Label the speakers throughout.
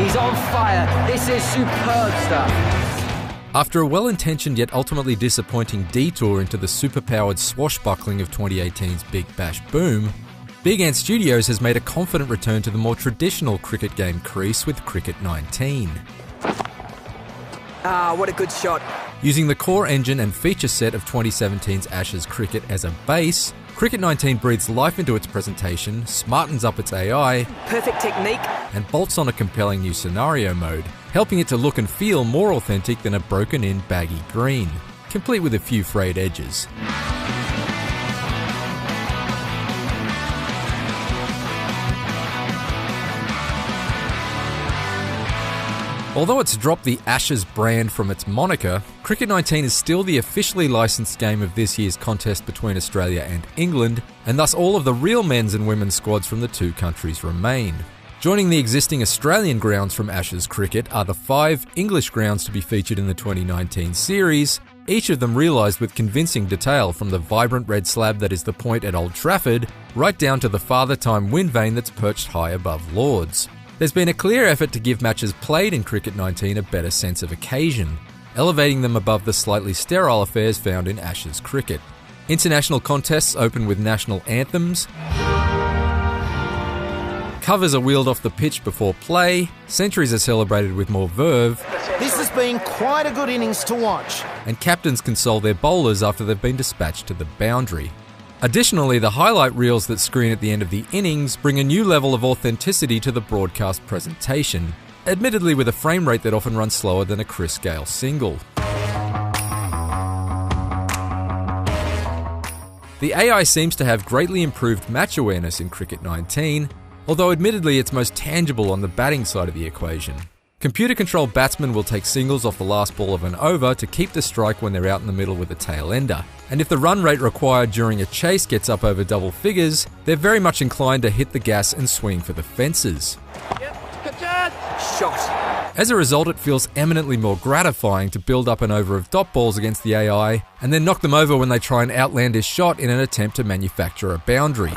Speaker 1: He's on fire. This is superb stuff.
Speaker 2: After a well-intentioned yet ultimately disappointing detour into the superpowered swashbuckling of 2018's Big Bash Boom, Big Ant Studios has made a confident return to the more traditional cricket game crease with Cricket 19.
Speaker 3: Ah, what a good shot.
Speaker 2: Using the core engine and feature set of 2017's Ashes cricket as a base, Cricket 19 breathes life into its presentation, smartens up its AI,
Speaker 3: Perfect technique.
Speaker 2: and bolts on a compelling new scenario mode, helping it to look and feel more authentic than a broken-in baggy green, complete with a few frayed edges. Although it's dropped the Ashes brand from its moniker, Cricket 19 is still the officially licensed game of this year's contest between Australia and England, and thus all of the real men's and women's squads from the two countries remain. Joining the existing Australian grounds from Ashes cricket are the 5 English grounds to be featured in the 2019 series, each of them realised with convincing detail, from the vibrant red slab that is the Point at Old Trafford, right down to the Father Time wind vane that's perched high above Lord's. There's been a clear effort to give matches played in Cricket 19 a better sense of occasion, elevating them above the slightly sterile affairs found in Ashes cricket. International contests open with national anthems, covers are wheeled off the pitch before play, centuries are celebrated with more verve,
Speaker 4: This has been quite a good innings to watch.
Speaker 2: and captains console their bowlers after they've been dispatched to the boundary. Additionally, the highlight reels that screen at the end of the innings bring a new level of authenticity to the broadcast presentation, admittedly with a frame rate that often runs slower than a Chris Gayle single. The AI seems to have greatly improved match awareness in Cricket 19, although admittedly it's most tangible on the batting side of the equation. Computer-controlled batsmen will take singles off the last ball of an over to keep the strike when they're out in the middle with a tail-ender. And if the run rate required during a chase gets up over double figures, they're very much inclined to hit the gas and swing for the fences.
Speaker 3: Shot.
Speaker 2: As a result, it feels eminently more gratifying to build up an over of dot balls against the AI and then knock them over when they try an outlandish shot in an attempt to manufacture a boundary.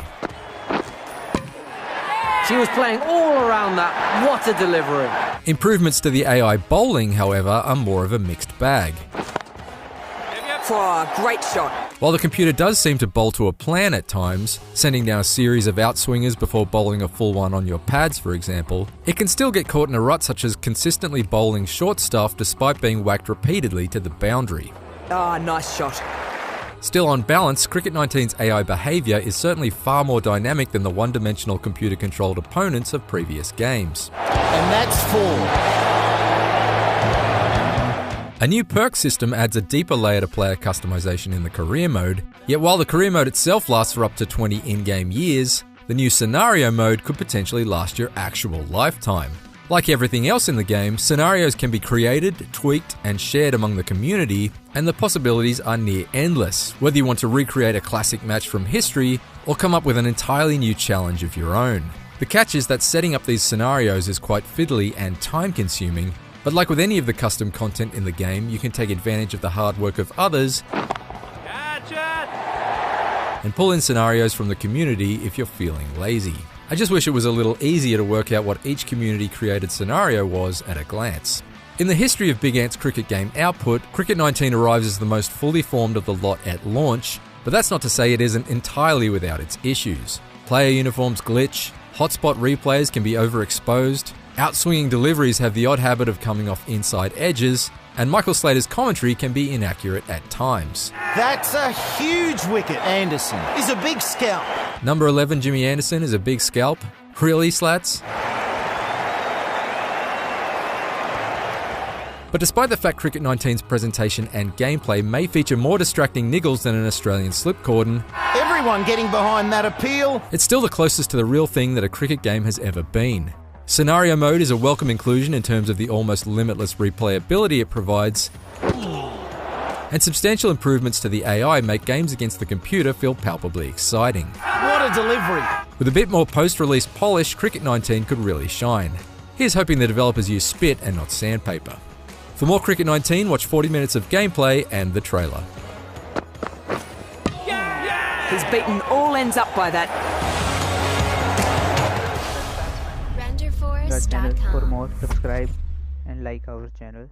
Speaker 1: She was playing all around that. What a delivery.
Speaker 2: Improvements to the AI bowling, however, are more of a mixed bag.
Speaker 3: Oh, great shot.
Speaker 2: While the computer does seem to bowl to a plan at times, sending down a series of outswingers before bowling a full one on your pads, for example, it can still get caught in a rut such as consistently bowling short stuff despite being whacked repeatedly to the boundary.
Speaker 3: Ah, nice shot.
Speaker 2: Still, on balance, Cricket 19's AI behaviour is certainly far more dynamic than the one-dimensional computer-controlled opponents of previous games.
Speaker 4: And that's 4.
Speaker 2: A new perk system adds a deeper layer to player customization in the career mode, yet while the career mode itself lasts for up to 20 in-game years, the new scenario mode could potentially last your actual lifetime. Like everything else in the game, scenarios can be created, tweaked, and shared among the community, and the possibilities are near endless, whether you want to recreate a classic match from history or come up with an entirely new challenge of your own. The catch is that setting up these scenarios is quite fiddly and time-consuming, but like with any of the custom content in the game, you can take advantage of the hard work of others and pull in scenarios from the community if you're feeling lazy. I just wish it was a little easier to work out what each community-created scenario was at a glance. In the history of Big Ant's cricket game output, Cricket 19 arrives as the most fully formed of the lot at launch, but that's not to say it isn't entirely without its issues. Player uniforms glitch, hotspot replays can be overexposed, outswinging deliveries have the odd habit of coming off inside edges, and Michael Slater's commentary can be inaccurate at times.
Speaker 4: That's a huge wicket. Anderson is a big scalp.
Speaker 2: Number 11, Jimmy Anderson, is a big scalp. Really, Slats? But despite the fact Cricket 19's presentation and gameplay may feature more distracting niggles than an Australian slip cordon,
Speaker 4: Everyone getting behind that appeal.
Speaker 2: it's still the closest to the real thing that a cricket game has ever been. Scenario mode is a welcome inclusion in terms of the almost limitless replayability it provides, and substantial improvements to the AI make games against the computer feel palpably exciting.
Speaker 4: What a delivery.
Speaker 2: With a bit more post-release polish, Cricket 19 could really shine. Here's hoping the developers use spit and not sandpaper. For more Cricket 19, watch 40 minutes of gameplay and the trailer.
Speaker 3: He's beaten all ends up by that.
Speaker 5: Render force. our channel for more. Subscribe and like our channel.